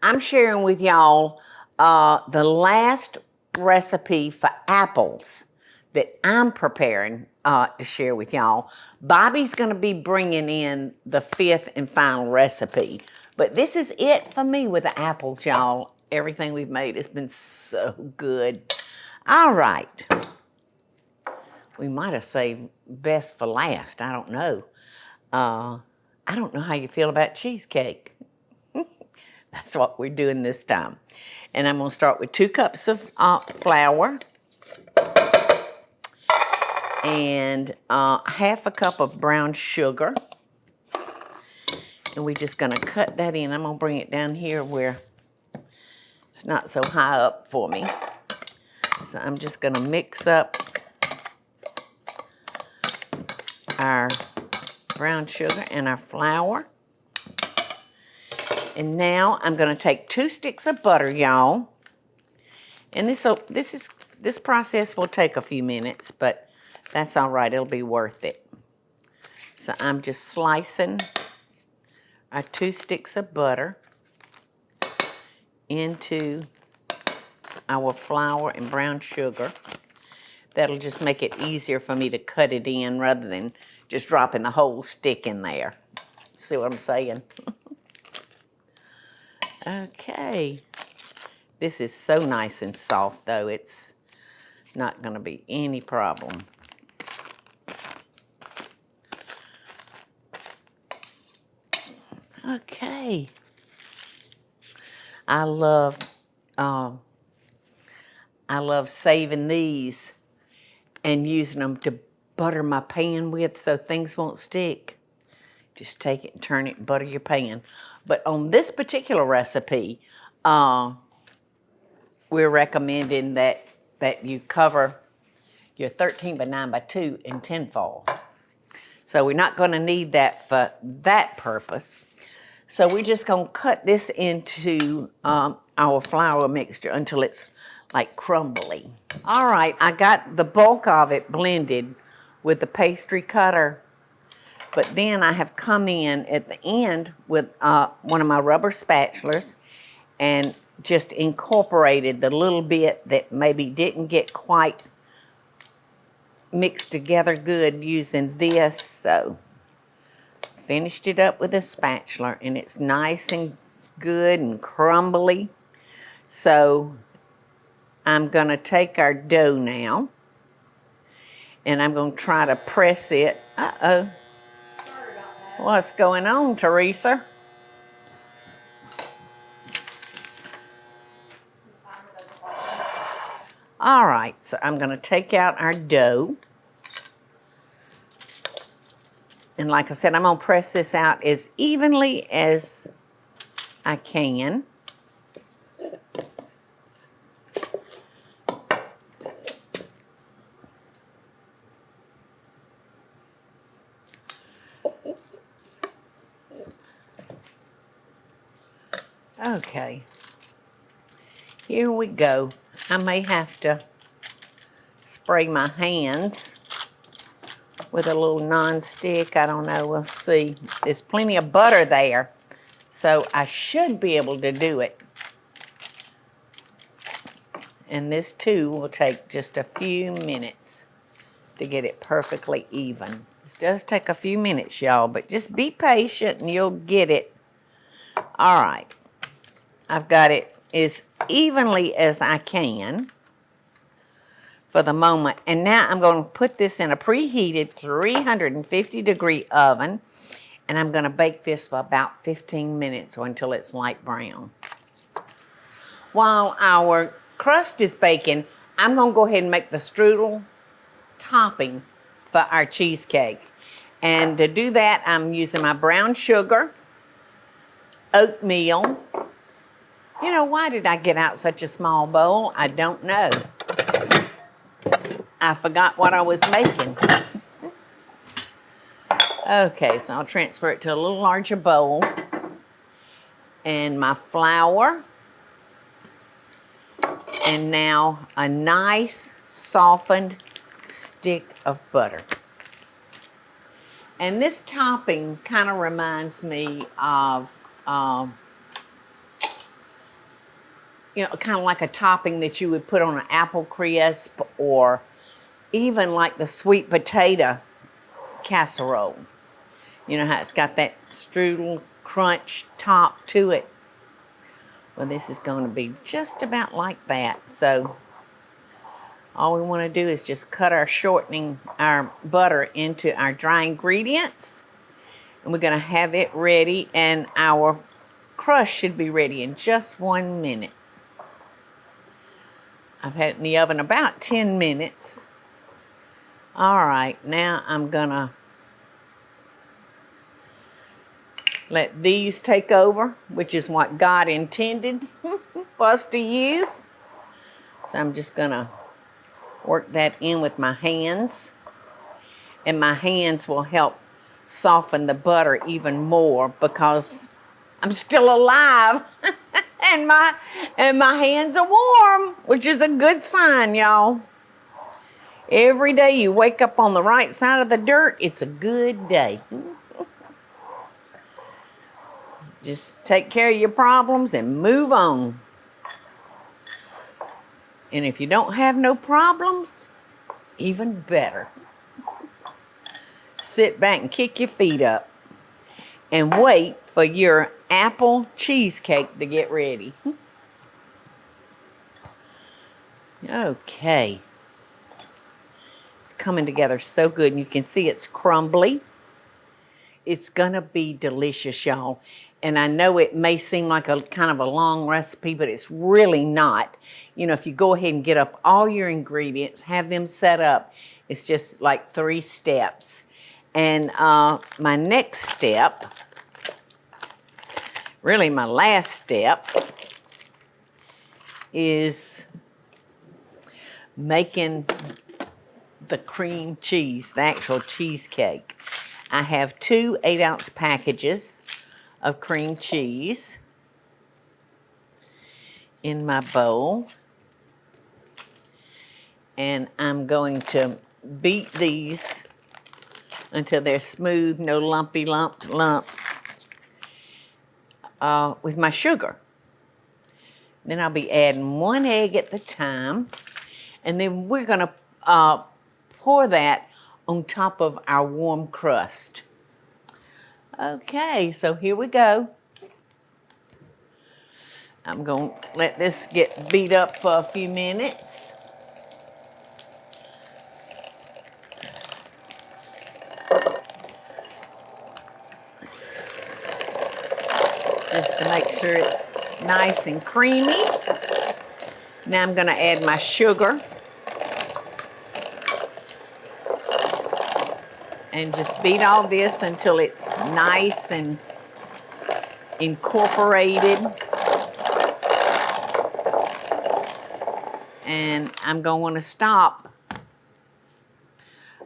I'm sharing with y'all the last recipe for apples that I'm preparing to share with y'all. Bobby's going to be bringing in the 5th and final recipe. But this is it for me with the apples, y'all. Everything we've made has been so good. All right. We might have saved best for last. I don't know. I don't know how you feel about cheesecake. That's what we're doing this time. And I'm going to start with 2 cups of flour and half a cup of brown sugar. And we're just going to cut that in. I'm going to bring it down here where it's not so high up for me. So I'm just going to mix up our brown sugar and our flour. And now I'm going to take 2 sticks of butter, y'all. And this process will take a few minutes, but that's all right. It'll be worth it. So I'm just slicing our 2 sticks of butter into our flour and brown sugar. That'll just make it easier for me to cut it in rather than just dropping the whole stick in there. See what I'm saying? Okay. This is so nice and soft, though. It's not going to be any problem. Okay. I love saving these and using them to butter my pan with so things won't stick. Just take it and turn it and butter your pan. But on this particular recipe, we're recommending that you cover your 13 by 9 by 2 in tinfoil. So we're not going to need that for that purpose. So we're just going to cut this into our flour mixture until it's like crumbly. All right, I got the bulk of it blended with the pastry cutter. But then I have come in at the end with one of my rubber spatulas and just incorporated the little bit that maybe didn't get quite mixed together good using this. So finished it up with a spatula and it's nice and good and crumbly. So I'm going to take our dough now and I'm going to try to press it. Uh-oh. What's going on, Teresa? All right, so I'm going to take out our dough. And like I said, I'm going to press this out as evenly as I can. Okay, here we go. I may have to spray my hands with a little non-stick. I don't know, we'll see. There's plenty of butter there, so I should be able to do it. And this too will take just a few minutes to get it perfectly even. This does take a few minutes, y'all, but just be patient and you'll get it. All right. I've got it as evenly as I can for the moment. And now I'm going to put this in a preheated 350-degree oven. And I'm going to bake this for about 15 minutes or until it's light brown. While our crust is baking, I'm going to go ahead and make the strudel topping for our cheesecake. And to do that, I'm using my brown sugar, oatmeal. You know, why did I get out such a small bowl? I don't know. I forgot what I was making. Okay, so I'll transfer it to a little larger bowl. And my flour. And now a nice softened stick of butter. And this topping kind of reminds me of you know, kind of like a topping that you would put on an apple crisp, or even like the sweet potato casserole. You know how it's got that strudel crunch top to it? Well, this is going to be just about like that. So all we want to do is just cut our butter into our dry ingredients. And we're going to have it ready, and our crust should be ready in just 1 minute. I've had it in the oven about 10 minutes. All right, now I'm going to let these take over, which is what God intended for us to use. So I'm just going to work that in with my hands. And my hands will help soften the butter even more because I'm still alive and my hands are warm, which is a good sign, y'all. Every day you wake up on the right side of the dirt, it's a good day. Just take care of your problems and move on. And if you don't have no problems, even better. Sit back and kick your feet up and wait for your apple cheesecake to get ready. Okay. It's coming together so good, and you can see it's crumbly. It's gonna be delicious, y'all. And I know it may seem like a kind of a long recipe, but it's really not. You know, if you go ahead and get up all your ingredients, have them set up, it's just like 3 steps. And my next step, really my last step, is making the cream cheese, the actual cheesecake. I have 2 8-ounce packages of cream cheese in my bowl. And I'm going to beat these until they're smooth, no lumpy lumps with my sugar. Then I'll be adding 1 egg at the time. And then we're going to pour that on top of our warm crust. Okay, so here we go. I'm going to let this get beat up for a few minutes. Just to make sure it's nice and creamy. Now I'm going to add my sugar. And just beat all this until it's nice and incorporated. And I'm going to want to stop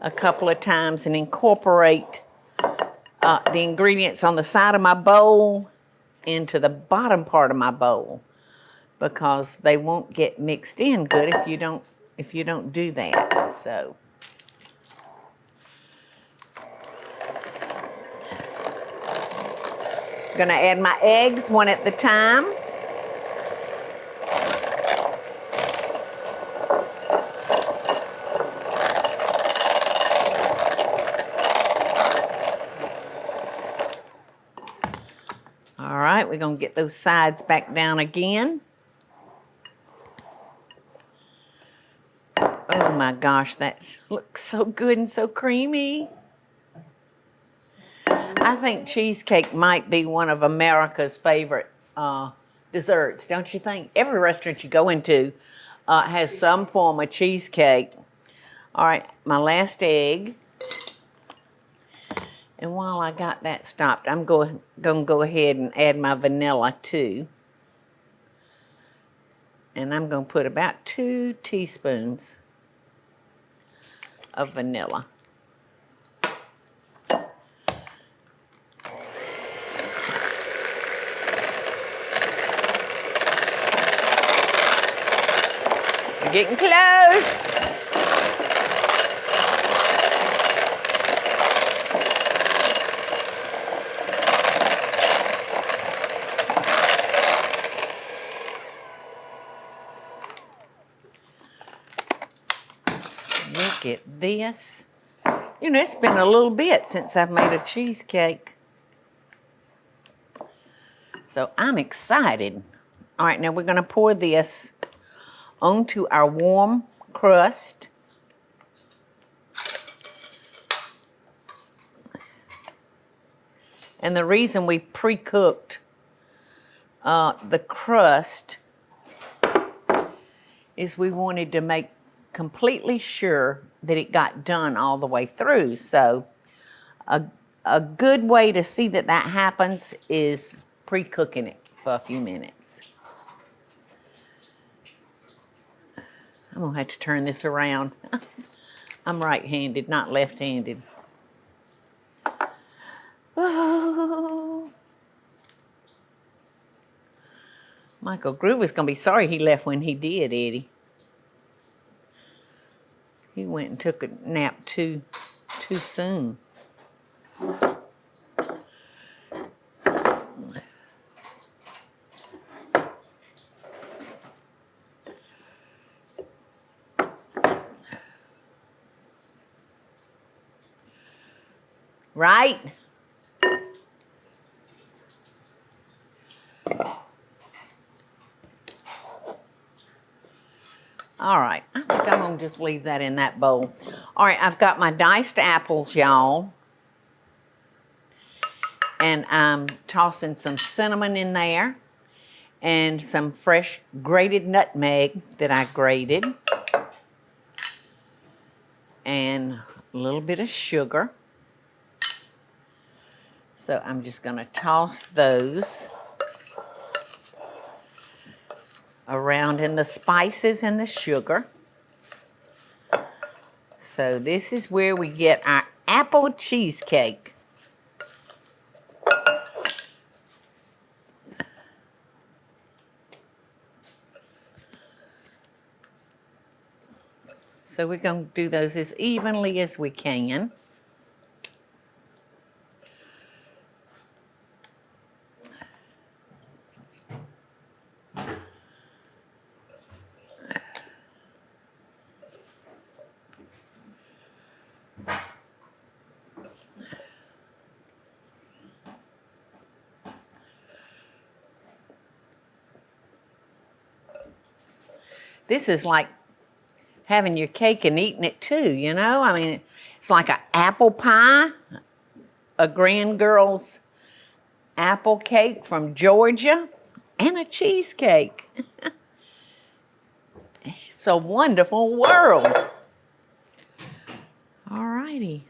a couple of times and incorporate the ingredients on the side of my bowl into the bottom part of my bowl, because they won't get mixed in good if you don't do that. So I'm gonna add my eggs 1 at the time. All right, we're gonna get those sides back down again. Oh my gosh, that looks so good and so creamy. I think cheesecake might be one of America's favorite desserts, don't you think? Every restaurant you go into has some form of cheesecake. All right, my last egg. And while I got that stopped, I'm going to go ahead and add my vanilla too. And I'm going to put about 2 teaspoons of vanilla. We're getting close. get this. You know, it's been a little bit since I've made a cheesecake. So I'm excited. All right, now we're going to pour this onto our warm crust. And the reason we pre-cooked the crust is we wanted to make completely sure that it got done all the way through. So a good way to see that that happens is pre-cooking it for a few minutes. I'm gonna have to turn this around. I'm right-handed, not left-handed. Oh. Michael Groove was gonna be sorry he left when he did, Eddie. He went and took a nap too soon. Right? All right, I think I'm gonna just leave that in that bowl. All right, I've got my diced apples, y'all. And I'm tossing some cinnamon in there and some fresh grated nutmeg that I grated. And a little bit of sugar. So I'm just gonna toss those around in the spices and the sugar. So this is where we get our apple cheesecake. So we're going to do those as evenly as we can. This is like having your cake and eating it too, you know? I mean, it's like an apple pie, a grand girl's apple cake from Georgia, and a cheesecake. It's a wonderful world. All righty.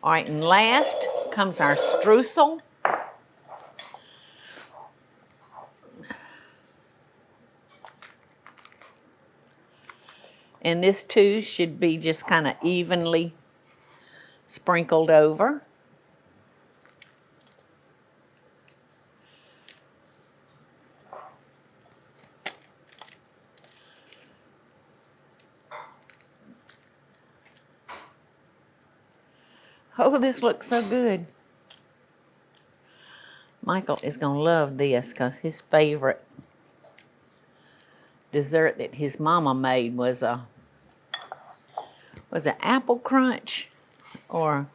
All right, and last comes our streusel. And this too should be just kind of evenly sprinkled over. Oh, this looks so good. Michael is going to love this because his favorite dessert that his mama made was an apple crunch or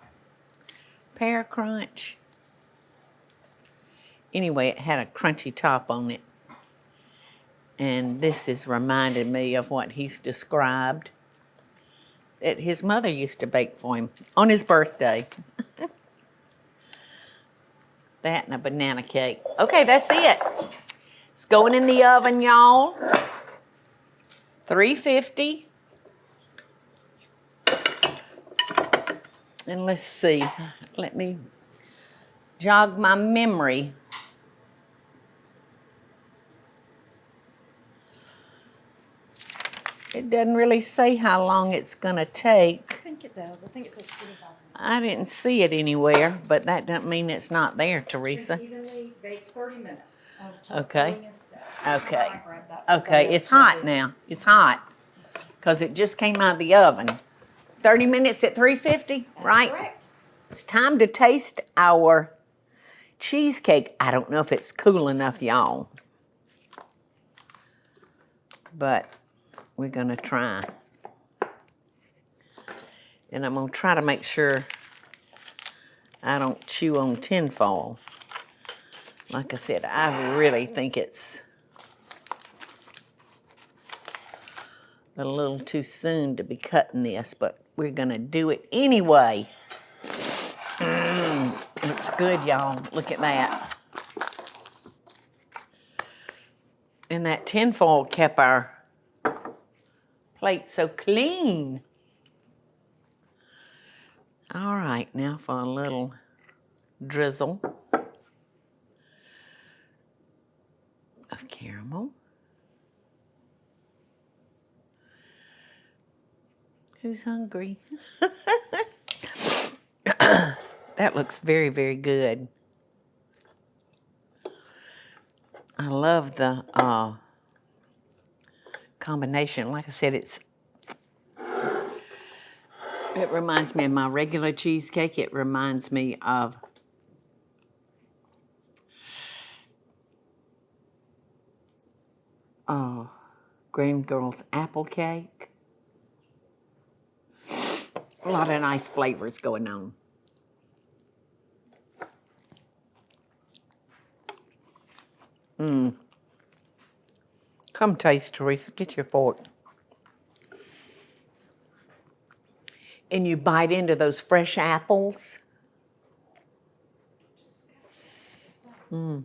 pear crunch. Anyway, it had a crunchy top on it. And this has reminded me of what he's described that his mother used to bake for him on his birthday. That and a banana cake. Okay, that's it. It's going in the oven, y'all. 350. And let's see. Let me jog my memory. It doesn't really say how long it's going to take. I think it does. I think it says 45 minutes. I didn't see it anywhere, but that doesn't mean it's not there, Teresa. Evenly bake 30 minutes. Okay. Okay. Okay, it's hot now. It's hot because it just came out of the oven. 30 minutes at 350, right? Correct. It's time to taste our cheesecake. I don't know if it's cool enough, y'all, but we're going to try. And I'm going to try to make sure I don't chew on tinfoil. Like I said, I really think it's a little too soon to be cutting this, but we're going to do it anyway. Looks good, y'all. Look at that. And that tinfoil kept our plate so clean. All right, now for a little drizzle of caramel. Who's hungry? That looks very, very good. I love the combination. Like I said, it reminds me of my regular cheesecake. It reminds me of Green Girl's apple cake. A lot of nice flavors going on. Come taste, Teresa. Get your fork. And you bite into those fresh apples. I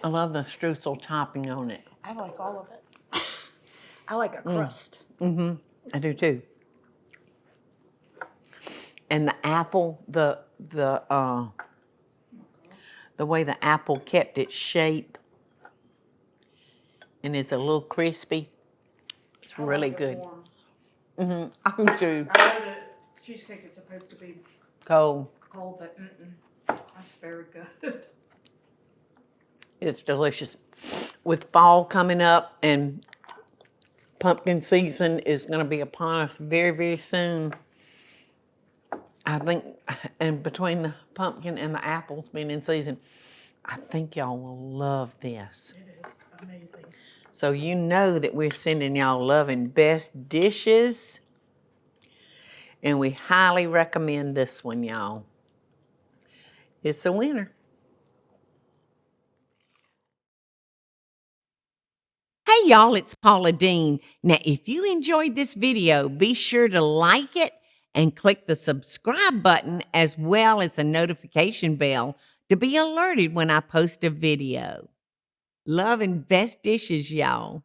love the streusel topping on it. I like all of it. I like a crust. I do too. And the apple, the way the apple kept its shape, and it's a little crispy. It's really good. I do too. I know that cheesecake is supposed to be Cold. cold, but that's very good. It's delicious. With fall coming up and pumpkin season is going to be upon us very, very soon. I think, and between the pumpkin and the apples being in season, I think y'all will love this. It is amazing. So you know that we're sending y'all love and best dishes. And we highly recommend this one, y'all. It's a winner. Hey y'all, it's Paula Deen. Now, if you enjoyed this video, be sure to like it and click the subscribe button as well as the notification bell to be alerted when I post a video. Love and best dishes, y'all.